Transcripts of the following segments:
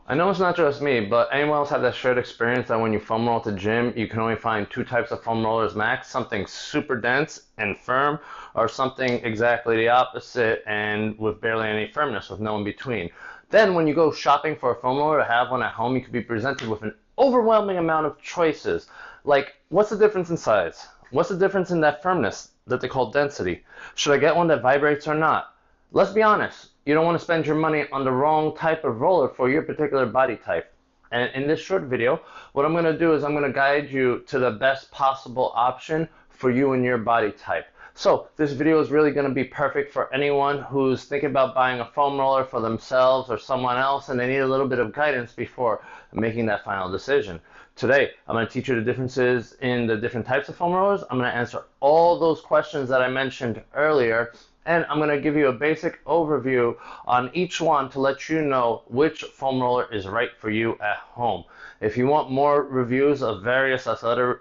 I know it's not just me, but anyone else have that shared experience that when you foam roll at the gym, you can only find two types of foam rollers max, something super dense and firm, or something exactly the opposite and with barely any firmness, with no in between. Then when you go shopping for a foam roller to have one at home, you could be presented with an overwhelming amount of choices. Like, what's the difference in size? What's the difference in that firmness that they call density? Should I get one that vibrates or not? Let's be honest, you don't want to spend your money on the wrong type of roller for your particular body type. And in this short video, what I'm going to do is I'm going to guide you to the best possible option for you and your body type. So this video is really going to be perfect for anyone who's thinking about buying a foam roller for themselves or someone else, and they need a little bit of guidance before making that final decision. Today, I'm going to teach you the differences in the different types of foam rollers. I'm going to answer all those questions that I mentioned earlier, and I'm going to give you a basic overview on each one to let you know which foam roller is right for you at home. If you want more reviews of various other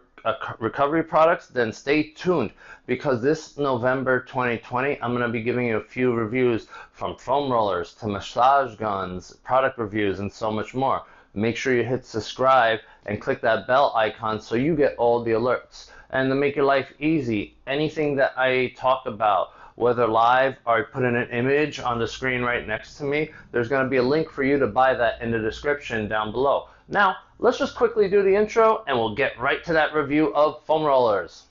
recovery products, then stay tuned, because this November 2020, I'm going to be giving you a few reviews from foam rollers to massage guns, product reviews, and so much more. Make sure you hit subscribe and click that bell icon so you get all the alerts. And to make your life easy, anything that I talk about, whether live or I put in an image on the screen right next to me, there's going to be a link for you to buy that in the description down below. Now, let's just quickly do the intro and we'll get right to that review of foam rollers.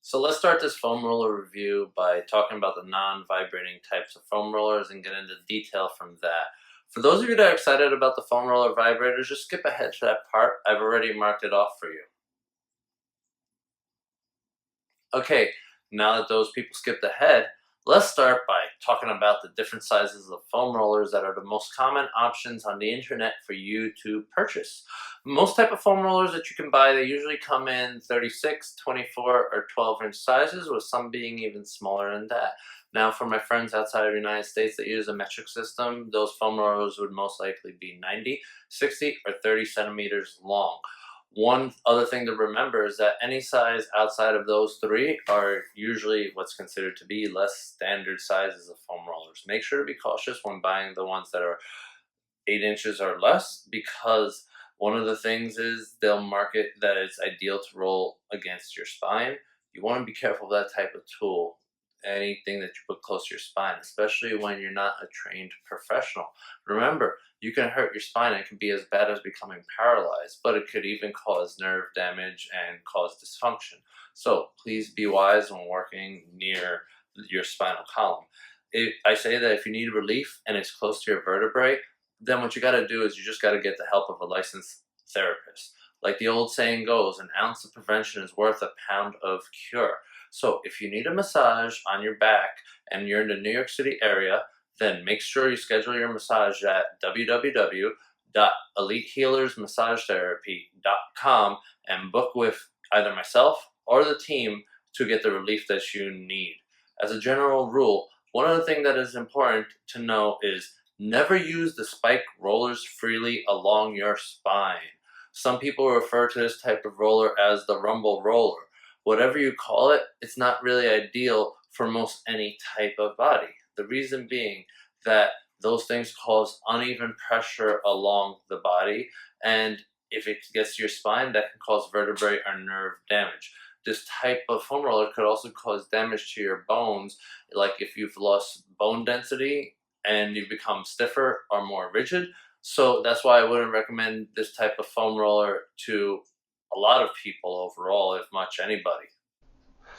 So let's start this foam roller review by talking about the non-vibrating types of foam rollers and get into detail from that. For those of you that are excited about the foam roller vibrators, just skip ahead to that part. I've already marked it off for you. Okay, now that those people skipped ahead, let's start by talking about the different sizes of foam rollers that are the most common options on the internet for you to purchase. Most type of foam rollers that you can buy, they usually come in 36, 24, or 12-inch sizes, with some being even smaller than that. Now, for my friends outside of the United States that use a metric system, those foam rollers would most likely be 90, 60, or 30 centimeters long. One other thing to remember is that any size outside of those three are usually what's considered to be less standard sizes of foam rollers. Make sure to be cautious when buying the ones that are 8 inches or less, because one of the things is they'll market that it's ideal to roll against your spine. You want to be careful of that type of tool, anything that you put close to your spine, especially when you're not a trained professional. Remember, you can hurt your spine. It can be as bad as becoming paralyzed, but it could even cause nerve damage and cause dysfunction. So please be wise when working near your spinal column. I say that if you need relief and it's close to your vertebrae, then what you got to do is you just got to get the help of a licensed therapist. Like the old saying goes, an ounce of prevention is worth a pound of cure. So if you need a massage on your back and you're in the New York City area, then make sure you schedule your massage at www.elitehealersmassagetherapy.com and book with either myself or the team to get the relief that you need. As a general rule, one of the things that is important to know is never use the spike rollers freely along your spine. Some people refer to this type of roller as the rumble roller. Whatever you call it, it's not really ideal for most any type of body. The reason being that those things cause uneven pressure along the body, and if it gets to your spine, that can cause vertebrae or nerve damage. This type of foam roller could also cause damage to your bones, like if you've lost bone density and you've become stiffer or more rigid. So that's why I wouldn't recommend this type of foam roller to a lot of people overall, if much anybody.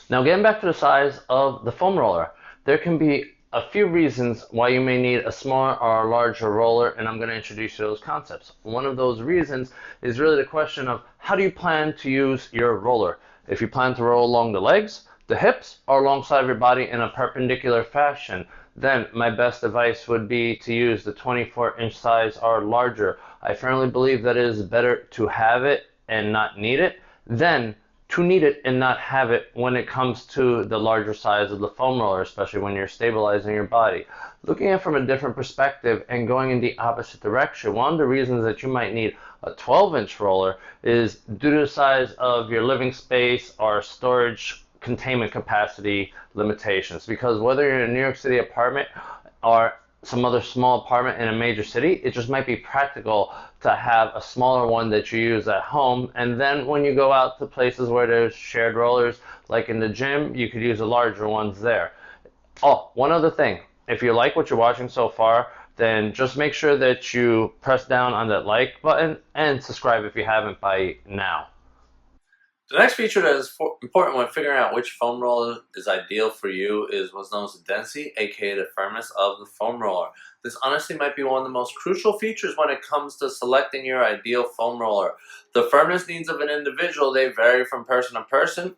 Now, getting back to the size of the foam roller, there can be a few reasons why you may need a smaller or a larger roller, and I'm going to introduce you to those concepts. One of those reasons is really the question of how do you plan to use your roller? If you plan to roll along the legs, the hips, or alongside of your body in a perpendicular fashion, then my best advice would be to use the 24-inch size or larger. I firmly believe that it is better to have it and not need it than to need it and not have it when it comes to the larger size of the foam roller, especially when you're stabilizing your body. Looking at it from a different perspective and going in the opposite direction, one of the reasons that you might need a 12-inch roller is due to the size of your living space or storage containment capacity limitations. Because whether you're in a New York City apartment or some other small apartment in a major city, it just might be practical to have a smaller one that you use at home. And then when you go out to places where there's shared rollers, like in the gym, you could use the larger ones there. Oh, one other thing. If you like what you're watching so far, then just make sure that you press down on that like button and subscribe if you haven't by now. The next feature that is important when figuring out which foam roller is ideal for you is what's known as the density, aka the firmness of the foam roller. This honestly might be one of the most crucial features when it comes to selecting your ideal foam roller. The firmness needs of an individual, they vary from person to person,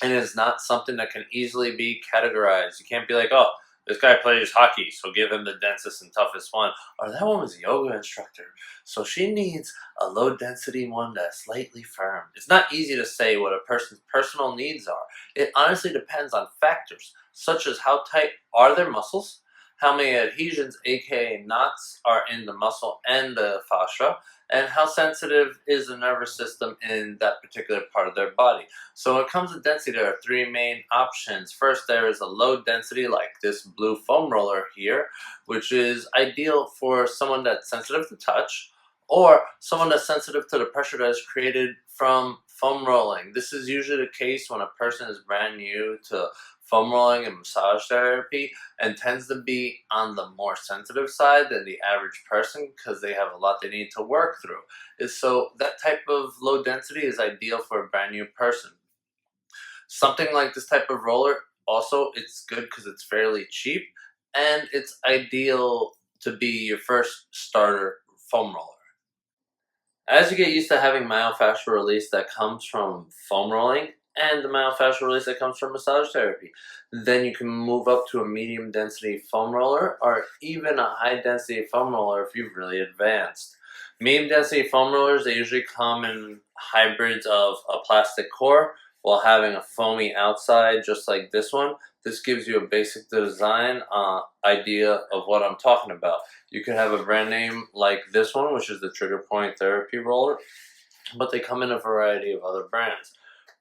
and it's not something that can easily be categorized. You can't be like, oh, this guy plays hockey, so give him the densest and toughest one. Or that one was a yoga instructor, so she needs a low density one that's slightly firm. It's not easy to say what a person's personal needs are. It honestly depends on factors, such as how tight are their muscles, how many adhesions, aka knots, are in the muscle and the fascia, and how sensitive is the nervous system in that particular part of their body. So when it comes to density, there are three main options. First, there is a low density, like this blue foam roller here, which is ideal for someone that's sensitive to touch, or someone that's sensitive to the pressure that is created from foam rolling. This is usually the case when a person is brand new to foam rolling and massage therapy and tends to be on the more sensitive side than the average person because they have a lot they need to work through. So that type of low density is ideal for a brand new person. Something like this type of roller, also, it's good because it's fairly cheap and it's ideal to be your first starter foam roller. As you get used to having myofascial release that comes from foam rolling and the myofascial release that comes from massage therapy, then you can move up to a medium density foam roller or even a high density foam roller if you've really advanced. Medium density foam rollers, they usually come in hybrids of a plastic core while having a foamy outside, just like this one. This gives you a basic design idea of what I'm talking about. You could have a brand name like this one, which is the Trigger Point Therapy Roller, but they come in a variety of other brands.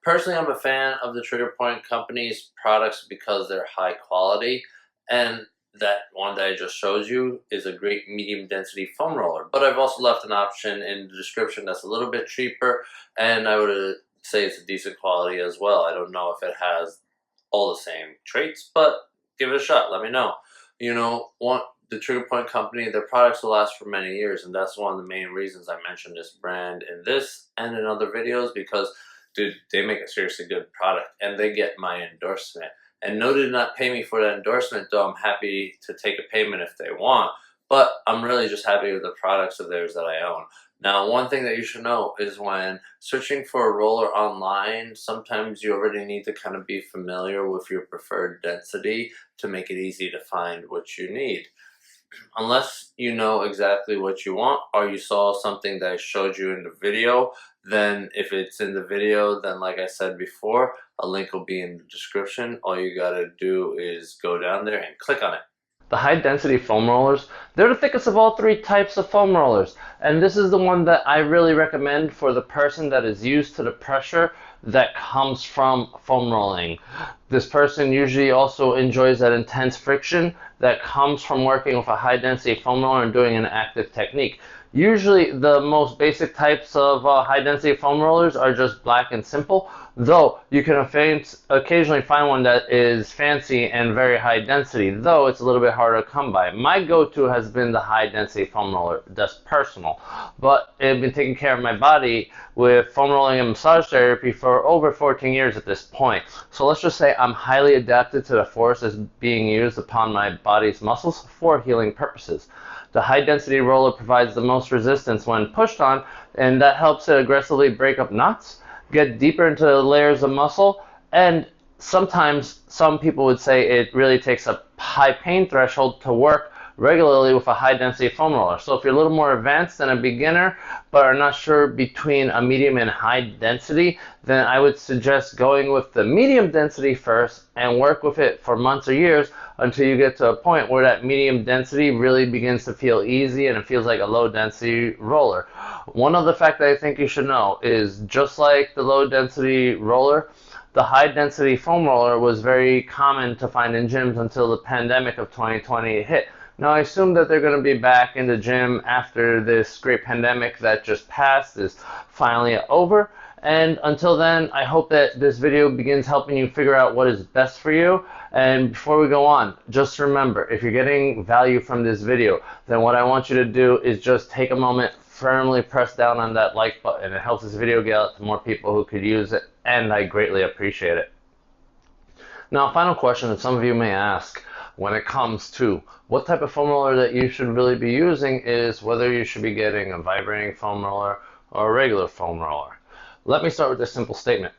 Personally, I'm a fan of the Trigger Point company's products because they're high quality, and that one that I just showed you is a great medium density foam roller. But I've also left an option in the description that's a little bit cheaper, and I would say it's a decent quality as well. I don't know if it has all the same traits, but give it a shot. Let me know. The Trigger Point company, their products will last for many years, and that's one of the main reasons I mentioned this brand in this and in other videos, because dude, they make a seriously good product and they get my endorsement. And no, they did not pay me for that endorsement, though I'm happy to take a payment if they want. But I'm really just happy with the products of theirs that I own. Now, one thing that you should know is when searching for a roller online, sometimes you already need to kind of be familiar with your preferred density to make it easy to find what you need. Unless you know exactly what you want or you saw something that I showed you in the video, then if it's in the video, then like I said before, a link will be in the description. All you gotta do is go down there and click on it. The high density foam rollers, they're the thickest of all three types of foam rollers, and this is the one that I really recommend for the person that is used to the pressure that comes from foam rolling. This person usually also enjoys that intense friction that comes from working with a high density foam roller and doing an active technique. Usually the most basic types of high density foam rollers are just black and simple, though you can occasionally find one that is fancy and very high density, though it's a little bit harder to come by. My go-to has been the high density foam roller, that's personal, but I've been taking care of my body with foam rolling and massage therapy for over 14 years at this point. So let's just say I'm highly adapted to the force that's being used upon my body's muscles for healing purposes. The high density roller provides the most resistance when pushed on, and that helps it aggressively break up knots, get deeper into the layers of muscle, and sometimes some people would say it really takes a high pain threshold to work regularly with a high density foam roller. So if you're a little more advanced than a beginner but are not sure between a medium and high density, then I would suggest going with the medium density first and work with it for months or years until you get to a point where that medium density really begins to feel easy and it feels like a low density roller. One other fact that I think you should know is, just like the low density roller, the high density foam roller was very common to find in gyms until the pandemic of 2020 hit. Now, I assume that they're going to be back in the gym after this great pandemic that just passed is finally over. And until then, I hope that this video begins helping you figure out what is best for you. And before we go on, just remember, if you're getting value from this video, then what I want you to do is just take a moment, firmly press down on that like button. It helps this video get out to more people who could use it, and I greatly appreciate it. Now, final question that some of you may ask when it comes to what type of foam roller that you should really be using is whether you should be getting a vibrating foam roller or a regular foam roller. Let me start with this simple statement.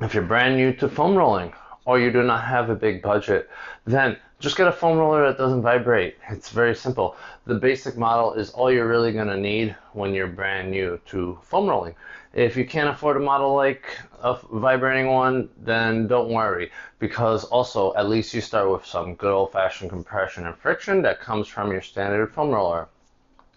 If you're brand new to foam rolling or you do not have a big budget, then just get a foam roller that doesn't vibrate. It's very simple. The basic model is all you're really going to need when you're brand new to foam rolling. If you can't afford a model like a vibrating one, then don't worry, because also at least you start with some good old-fashioned compression and friction that comes from your standard foam roller.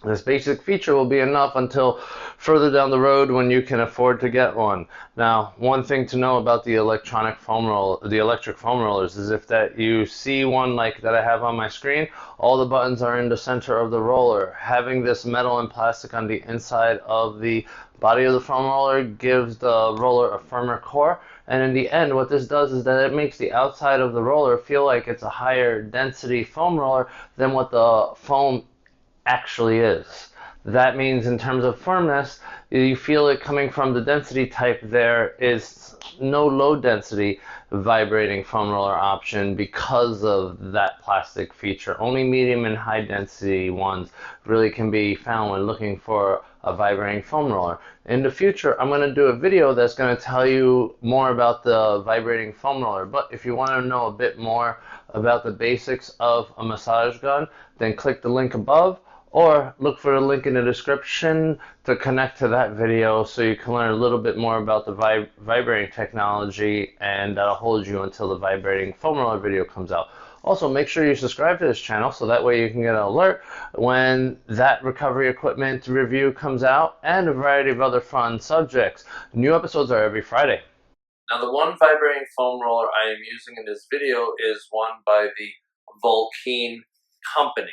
This basic feature will be enough until further down the road when you can afford to get one. Now, one thing to know about the electric foam rollers is if that you see one like that I have on my screen, all the buttons are in the center of the roller. Having this metal and plastic on the inside of the body of the foam roller gives the roller a firmer core. And in the end, what this does is that it makes the outside of the roller feel like it's a higher density foam roller than what the foam actually is. That means in terms of firmness, you feel it coming from the density type. There is no low density vibrating foam roller option because of that plastic feature. Only medium and high density ones really can be found when looking for a vibrating foam roller. In the future, I'm going to do a video that's going to tell you more about the vibrating foam roller. But if you want to know a bit more about the basics of a massage gun, then click the link above, or look for the link in the description to connect to that video so you can learn a little bit more about the vibrating technology, and that'll hold you until the vibrating foam roller video comes out. Also, make sure you subscribe to this channel so that way you can get an alert when that recovery equipment review comes out, and a variety of other fun subjects. New episodes are every Friday. Now, the one vibrating foam roller I am using in this video is one by the Vulken company.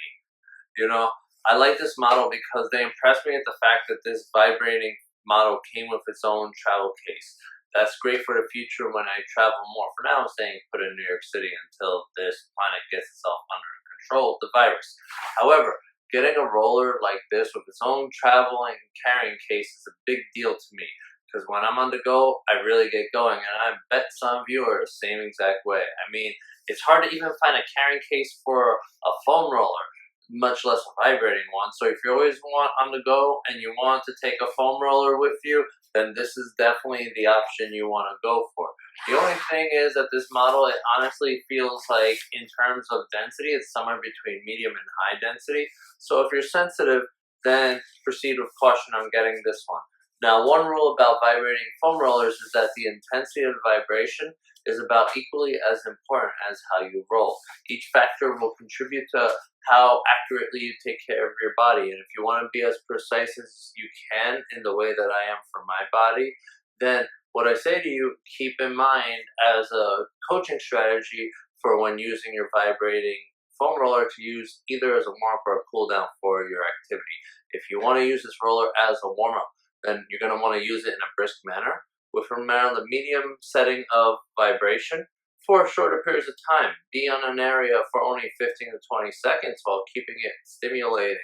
You know, I like this model because they impressed me at the fact that this vibrating model came with its own travel case. That's great for the future when I travel more. For now, I'm staying put in New York City until this planet gets itself under control of the virus. However, getting a roller like this with its own traveling carrying case is a big deal to me, because when I'm on the go, I really get going, and I bet some of you are the same exact way. I mean, it's hard to even find a carrying case for a foam roller, much less a vibrating one. So if you always want on the go and you want to take a foam roller with you, then this is definitely the option you want to go for. The only thing is that this model, it honestly feels like in terms of density, it's somewhere between medium and high density. So if you're sensitive, then proceed with caution on getting this one. Now, one rule about vibrating foam rollers is that the intensity of the vibration is about equally as important as how you roll. Each factor will contribute to how accurately you take care of your body. And if you want to be as precise as you can in the way that I am for my body, then what I say to you, keep in mind as a coaching strategy for when using your vibrating foam roller to use either as a warm-up or a cool-down for your activity. If you want to use this roller as a warm-up, then you're going to want to use it in a brisk manner with around the medium setting of vibration for shorter periods of time. Be on an area for only 15 to 20 seconds while keeping it stimulating.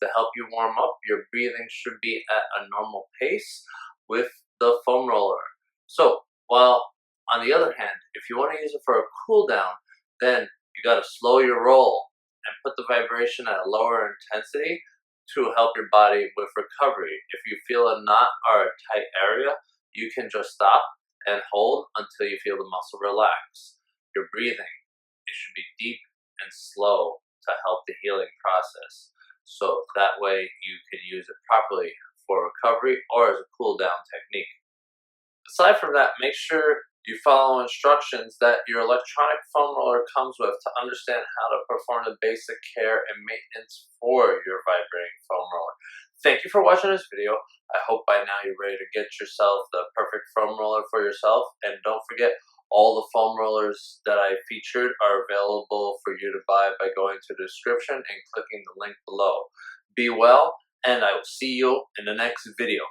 To help you warm up, your breathing should be at a normal pace with the foam roller. So, while on the other hand, if you want to use it for a cool down, then you got to slow your roll and put the vibration at a lower intensity to help your body with recovery. If you feel a knot or a tight area, you can just stop and hold until you feel the muscle relax. Your breathing, it should be deep and slow to help the healing process. So that way you can use it properly for recovery or as a cool down technique. Aside from that, make sure you follow instructions that your electronic foam roller comes with to understand how to perform the basic care and maintenance for your vibrating foam roller. Thank you for watching this video. I hope by now you're ready to get yourself the perfect foam roller for yourself. And don't forget, all the foam rollers that I featured are available for you to buy by going to the description and clicking the link below. Be well, and I will see you in the next video.